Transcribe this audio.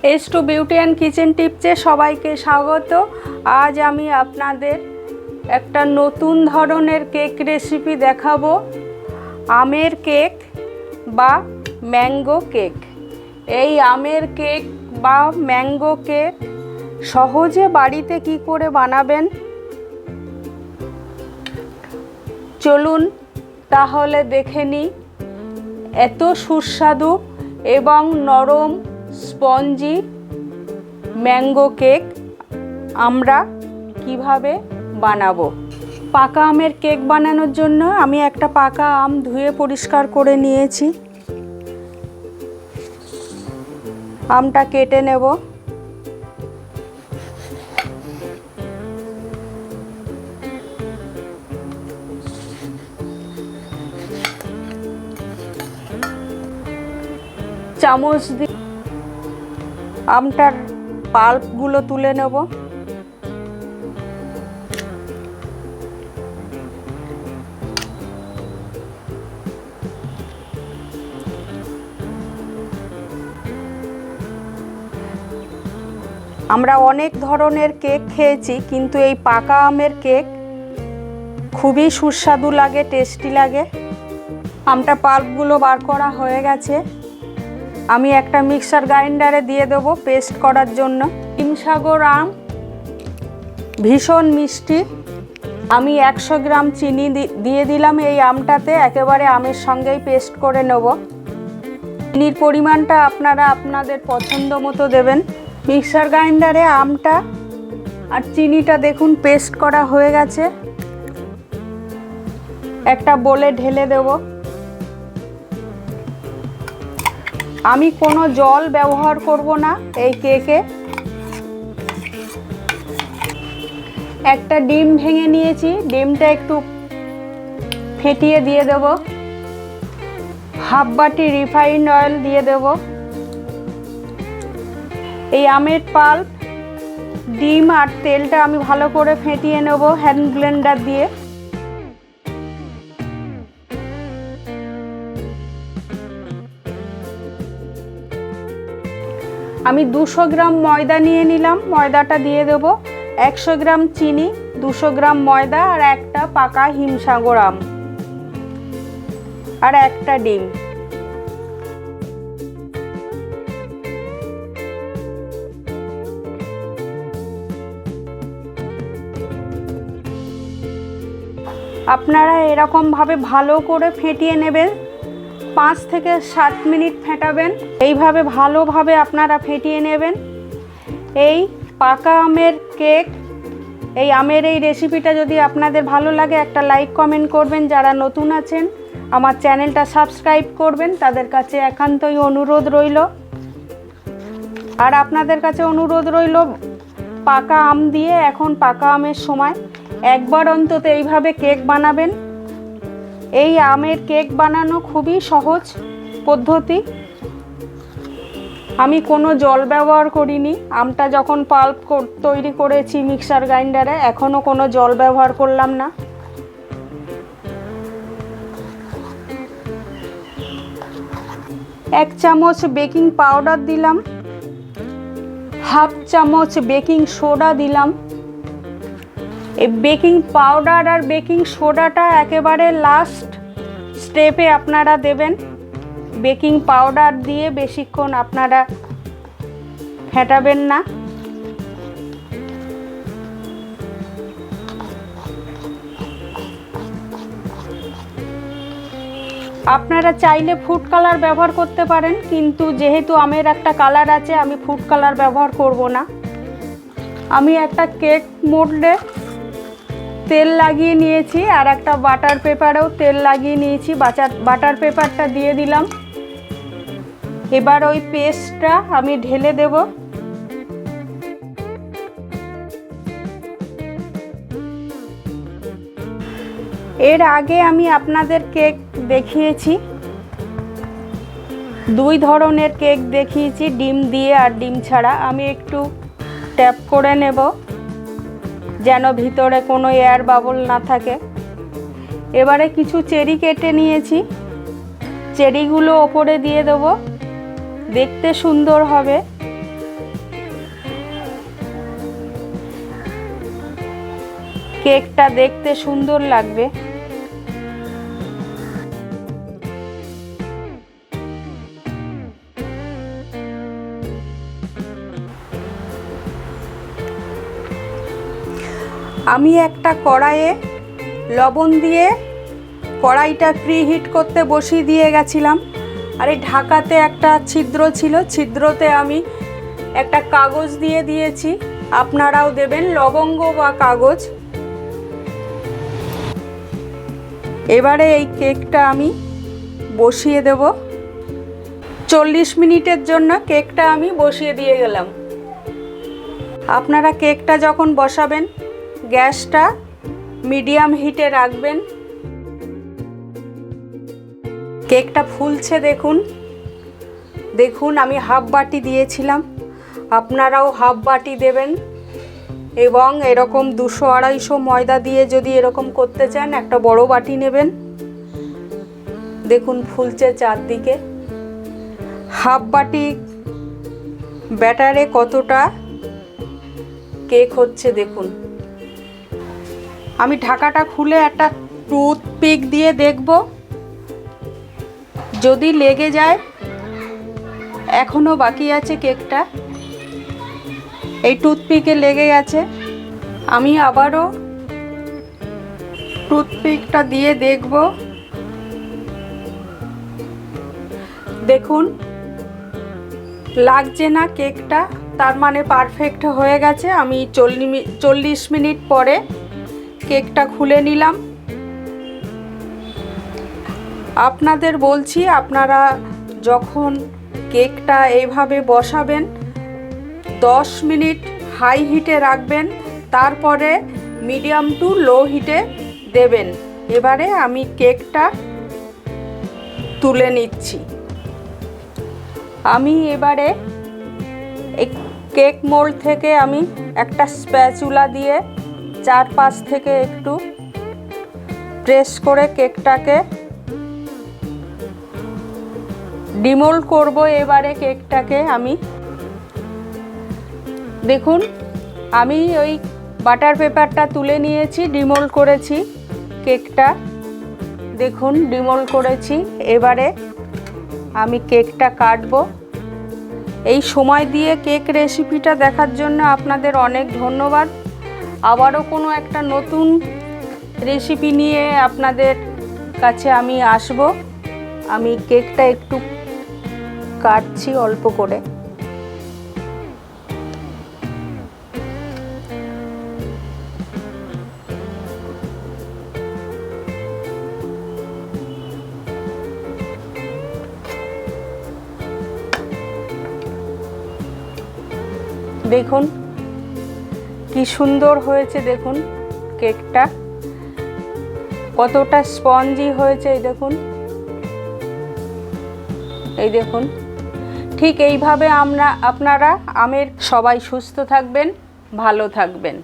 S2 beauty and kitchen টিপসে সবাইকে স্বাগত। আজ আমি আপনাদের একটা নতুন ধরনের কেক রেসিপি দেখাবো, আমের কেক বা ম্যাঙ্গো কেক। এই আমের কেক বা ম্যাঙ্গো কেক সহজে বাড়িতে কি করে বানাবেন চলুন তাহলে দেখে নিই। এত সুস্বাদু এবং নরম স্পঞ্জি ম্যাঙ্গো কেক আমরা কিভাবে বানাবো। পাকা আমের কেক বানানোর জন্য আমি একটা পাকা আম ধুয়ে পরিষ্কার করে নিয়েছি। আমটা কেটে নেব। চামচ দিয়ে আমটার পাল্পগুলো তুলে নেব। আমরা অনেক ধরনের কেক খেয়েছি, কিন্তু এই পাকা আমের কেক খুবই সুস্বাদু লাগে, টেস্টি লাগে। আমটা পাল্পগুলো বার করা হয়ে গেছে। আমি একটা মিক্সার গ্রাইন্ডারে দিয়ে দেব পেস্ট করার জন্য। হিমসাগর আম ভীষণ মিষ্টি। আমি 100 গ্রাম চিনি দিয়ে দিলাম এই আমটাতে, একেবারে আমের সঙ্গেই পেস্ট করে নেব। চিনির পরিমাণটা আপনারা আপনাদের পছন্দ মতো দেবেন। মিক্সার গ্রাইন্ডারে আমটা আর চিনিটা দেখুন পেস্ট করা হয়ে গেছে। একটা বোলে ঢেলে দেব। আমি কোনো জল ব্যবহার করব না এই কেকে। একটা ডিম ভেঙে নিয়েছি, ডিমটা একটু ফেটিয়ে দিয়ে দেব। হাফ বাটি রিফাইন্ড অয়েল দিয়ে দেব। এই আমের পাল্প, ডিম আর তেলটা আমি ভালো করে ফেটিয়ে নেব হ্যান্ড ব্লেন্ডার দিয়ে। আমি 200 গ্রাম ময়দা নিয়ে নিলাম, ময়দাটা দিয়ে দেব। 100 গ্রাম চিনি, 200 গ্রাম ময়দা আর একটা পাকা হিমসাগর আম আর একটা ডিম। আপনারা এরকমভাবে ভালো করে ফেটিয়ে নেবেন। 5 থেকে 7 মিনিট ফেটাবেন। এইভাবে ভালোভাবে আপনারা ফেটিয়ে নেবেন। এই পাকা আমের কেক, এই আমের এই রেসিপিটা যদি আপনাদের ভালো লাগে একটা লাইক কমেন্ট করবেন। যারা নতুন আছেন আমার চ্যানেলটা সাবস্ক্রাইব করবেন, তাদের কাছে একান্তই অনুরোধ রইল। আর আপনাদের কাছে অনুরোধ রইল, পাকা আম দিয়ে, এখন পাকা আমের সময়, একবার অন্তত এইভাবে কেক বানাবেন। এই আমের কেক বানানো খুবই সহজ পদ্ধতি। আমি কোনো জল ব্যবহার করিনি। আমটা যখন পাল্প তৈরি করেছি মিক্সার গ্রাইন্ডারে, এখনও কোনো জল ব্যবহার করলাম না। এক চামচ বেকিং পাউডার দিলাম, হাফ চামচ বেকিং সোডা দিলাম। এই বেকিং পাউডার আর বেকিং সোডাটা একেবারে লাস্ট স্টেপে আপনারা দেবেন। বেকিং পাউডার দিয়ে বেশিক্ষণ আপনারা ফেটাবেন না। আপনারা চাইলে ফুড কালার ব্যবহার করতে পারেন, কিন্তু যেহেতু আমের একটা কালার আছে, আমি ফুড কালার ব্যবহার করব না। আমি একটা কেক মোল্ডে তেল লাগিয়ে নিয়েছি আর একটা বাটার পেপারেও তেল লাগিয়ে নিয়েছি। বাটার পেপারটা দিয়ে দিলাম। এবার ওই পেস্টটা আমি ঢেলে দেব। এর আগে আমি আপনাদের কেক দেখিয়েছি, 2 ধরনের কেক দেখিয়েছি, ডিম দিয়ে আর ডিম ছাড়া। আমি একটু ট্যাপ করে নেব যেন ভিতরে কোনো এয়ার বাবল না থাকে। এবারে কিছু চেরি কেটে নিয়েছি, চেরিগুলো ওপরে দিয়ে দেব, দেখতে সুন্দর হবে। কেকটা দেখতে সুন্দর লাগবে। আমি একটা কড়াইয়ে লবণ দিয়ে কড়াইটা প্রিহিট করতে বসিয়ে দিয়ে গেছিলাম। আর এই ঢাকাতে একটা ছিদ্র ছিল, ছিদ্রতে আমি একটা কাগজ দিয়ে দিয়েছি, আপনারাও দেবেন লবঙ্গ বা কাগজ। এবারে এই কেকটা আমি বসিয়ে দেব। 40 মিনিটের জন্য কেকটা আমি বসিয়ে দিয়ে গেলাম। আপনারা কেকটা যখন বসাবেন গ্যাসটা মিডিয়াম হিটে রাখবেন। কেকটা ফুলছে দেখুন, দেখুন আমি হাফ বাটি দিয়েছিলাম, আপনারাও হাফ বাটি দেবেন। এবং এরকম 200-250 ময়দা দিয়ে যদি এরকম করতে চান একটা বড় বাটি নেবেন। দেখুন ফুলছে চারদিকে। হাফ বাটি ব্যাটারে কতটা কেক হচ্ছে দেখুন। আমি ঢাকাটা খুলে একটা টুথপিক দিয়ে দেখব, যদি লেগে যায়, এখনো বাকি আছে কেকটা। এই টুথপিকে লেগে গেছে। আমি আবারও টুথপিকটা দিয়ে দেখব। দেখুন লাগছে না কেকটা, তার মানে পারফেক্ট হয়ে গেছে। আমি 40 মিনিট পরে কেকটা খুলে নিলাম। আপনাদের বলছি, আপনারা যখন কেকটা এইভাবে বসাবেন 10 মিনিট হাই হিটে রাখবেন, তারপরে মিডিয়াম টু লো হিটে দেবেন। এবারে আমি কেকটা তুলে নিচ্ছি। আমি এবারে এই কেক মোল্ড থেকে আমি একটা স্প্যাচুলা দিয়ে চারপাশ থেকে একটু প্রেস করে কেকটাকে ডিমোল্ড করব। এবারে কেকটাকে আমি দেখুন, আমি ওই বাটার পেপারটা তুলে নিয়েছি, ডিমোল্ড করেছি কেকটা। দেখুন ডিমোল্ড করেছি। এবারে আমি কেকটা কাটবো। এই সময় দিয়ে কেক রেসিপিটা দেখার জন্য আপনাদের অনেক ধন্যবাদ। আবারও কোনো একটা নতুন রেসিপি নিয়ে আপনাদের কাছে আমি আসব। আমি কেকটা একটু কাটছি অল্প করে। দেখুন কি সুন্দর হয়েছে, দেখুন কেকটা কতটা স্পঞ্জি হয়েছে। এই দেখুন, এই দেখুন। ঠিক এইভাবে আপনারা সবাই সুস্থ থাকবেন, ভালো থাকবেন।